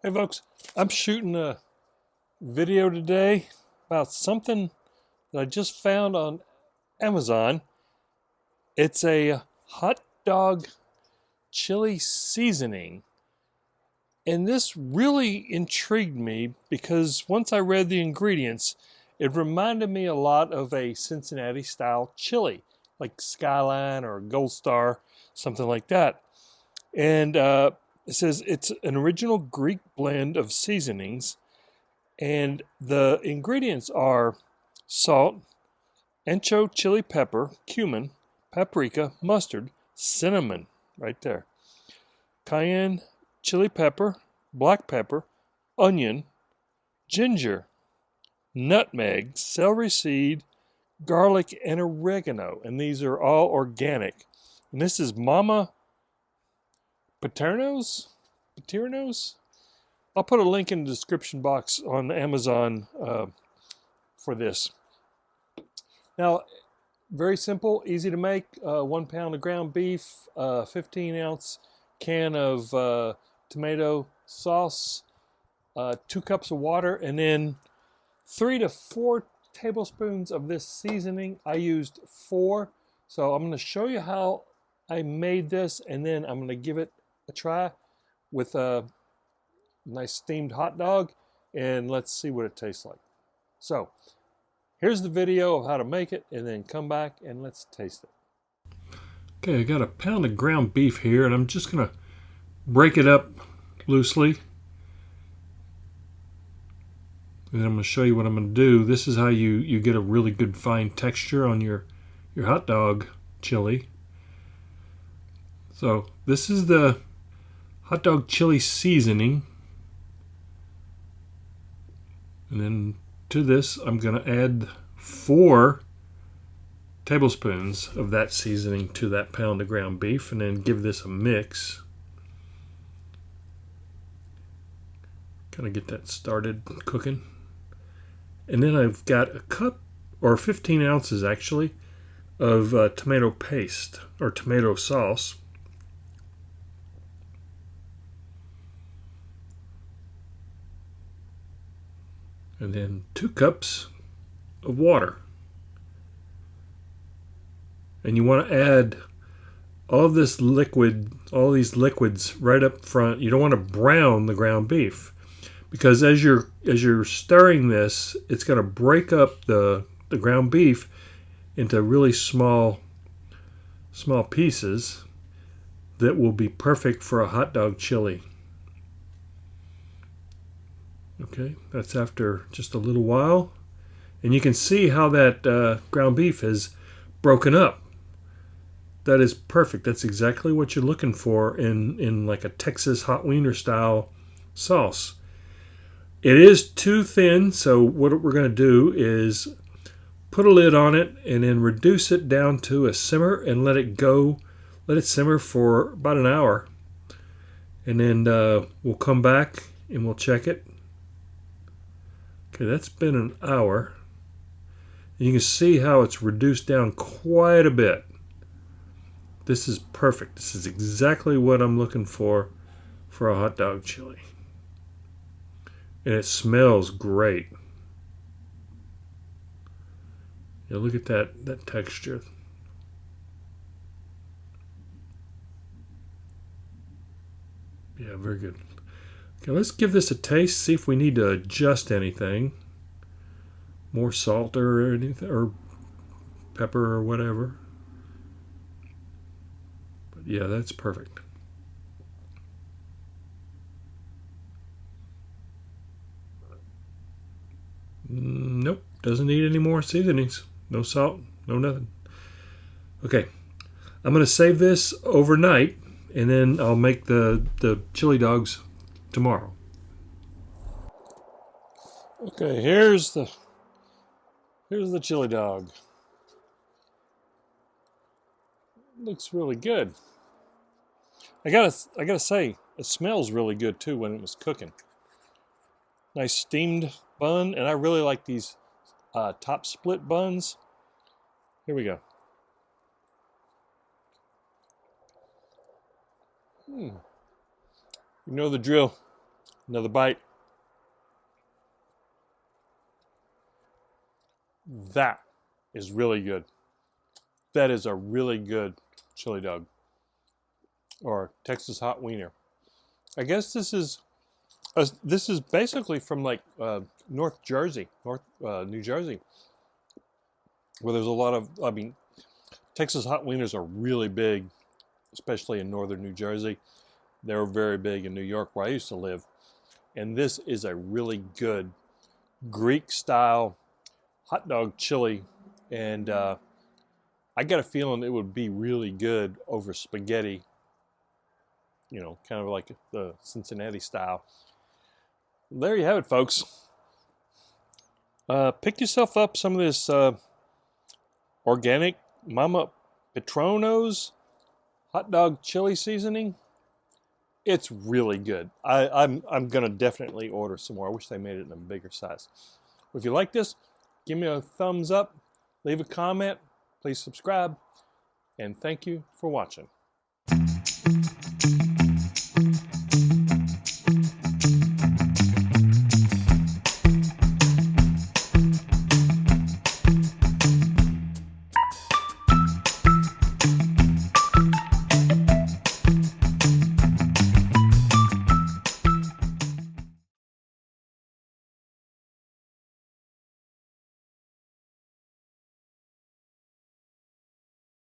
Hey folks, I'm shooting a video today about something that I just found on Amazon. It's a hot dog chili seasoning. And this really intrigued me because once I read the ingredients, it reminded me a lot of a Cincinnati style chili, like Skyline or Gold Star, something like that. And it says it's an original Greek blend of seasonings. And the ingredients are salt, ancho chili pepper, cumin, paprika, mustard, cinnamon, right there, cayenne chili pepper, black pepper, onion, ginger, nutmeg, celery seed, garlic, and oregano. And these are all organic. And this is Mama Paterno's? Paterno's? I'll put a link in the description box on Amazon for this. Now, very simple, easy to make. 1 pound of ground beef, 15-ounce can of tomato sauce, 2 cups of water, and then 3 to 4 tablespoons of this seasoning. I used 4, so I'm going to show you how I made this, and then I'm going to give it a try with a nice steamed hot dog, and let's see what it tastes like. So here's the video of how to make it, and then come back and let's taste it. Okay, I got a pound of ground beef here, and I'm just gonna break it up loosely, and then I'm gonna show you what I'm gonna do. This is how you get a really good fine texture on your hot dog chili. So this is the hot dog chili seasoning. And then to this, I'm going to add 4 tablespoons of that seasoning to that pound of ground beef, and then give this a mix. Kind of get that started cooking. And then I've got a cup, or 15 ounces actually, of tomato paste, or tomato sauce. And then 2 cups of water. And you want to add all of this liquid, all these liquids right up front. You don't want to brown the ground beef, because as you're stirring this, it's going to break up the ground beef into really small pieces that will be perfect for a hot dog chili. Okay, that's after just a little while. And you can see how that ground beef is broken up. That is perfect. That's exactly what you're looking for in like a Texas hot wiener style sauce. It is too thin, so what we're going to do is put a lid on it and then reduce it down to a simmer and let it go. Let it simmer for about an hour. And then we'll come back and we'll check it. Okay, that's been an hour. And you can see how it's reduced down quite a bit. This is perfect. This is exactly what I'm looking for a hot dog chili. And it smells great. Yeah, look at that texture. Yeah, very good. Okay, let's give this a taste, see if we need to adjust anything. More salt or anything, or pepper or whatever. But yeah, that's perfect. Nope, doesn't need any more seasonings. No salt, no nothing. Okay, I'm going to save this overnight, and then I'll make the chili dogs tomorrow. Okay, here's the chili dog. Looks really good. I gotta say, it smells really good too when it was cooking. Nice steamed bun, and I really like these top split buns. Here we go. You know the drill. Another bite. That is really good. That is a really good chili dog, or Texas hot wiener. I guess this is basically from like North Jersey, New Jersey, where there's a lot of. I mean, Texas hot wieners are really big, especially in northern New Jersey. They're very big in New York, where I used to live. And this is a really good Greek-style hot dog chili, and I got a feeling it would be really good over spaghetti, you know, kind of like the Cincinnati style. There you have it, folks. Pick yourself up some of this organic Mama Petrono's hot dog chili seasoning. It's really good. I'm gonna definitely order some more. I wish they made it in a bigger size. If you like this, give me a thumbs up, leave a comment, please subscribe, and thank you for watching.